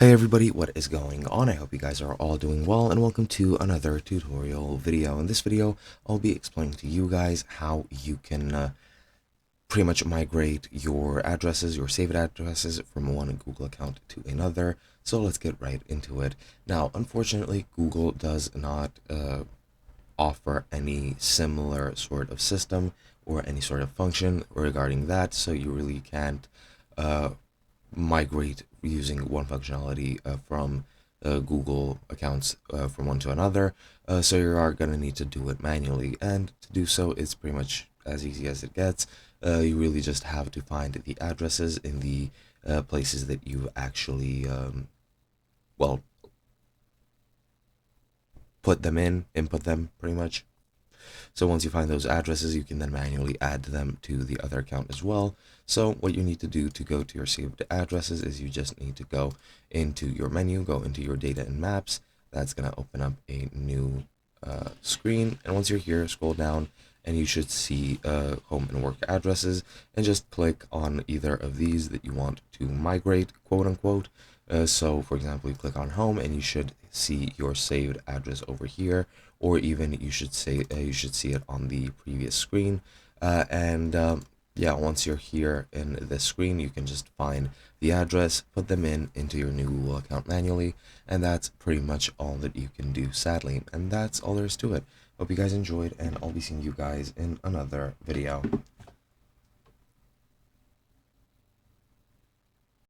Hey everybody, what is going on? I hope you guys are all doing well and welcome to another tutorial video. In this video, I'll be explaining to you guys how you can pretty much migrate your addresses, your saved addresses from one Google account to another. So let's get right into it. Now, unfortunately, Google does not offer any similar sort of system or any sort of function regarding that, so you really can't migrate using one functionality from Google accounts from one to another. So you are going to need to do it manually. And to do so, it's pretty much as easy as it gets. You really just have to find the addresses in the places that you actually, well, put them in, input them pretty much. So once you find those addresses, you can then manually add them to the other account as well. So what you need to do to go to your saved addresses is you just need to go into your menu, go into your data and maps. That's going to open up a new screen. And once you're here, scroll down and you should see home and work addresses, and just click on either of these that you want to migrate, quote unquote. So for example, you click on home and you should see your saved address over here, or even you should see it on the previous screen. Yeah, once you're here in this screen, you can just find the address, put them into your new Google account manually, and that's pretty much all that you can do, sadly. And that's all there is to it. Hope you guys enjoyed, and I'll be seeing you guys in another video.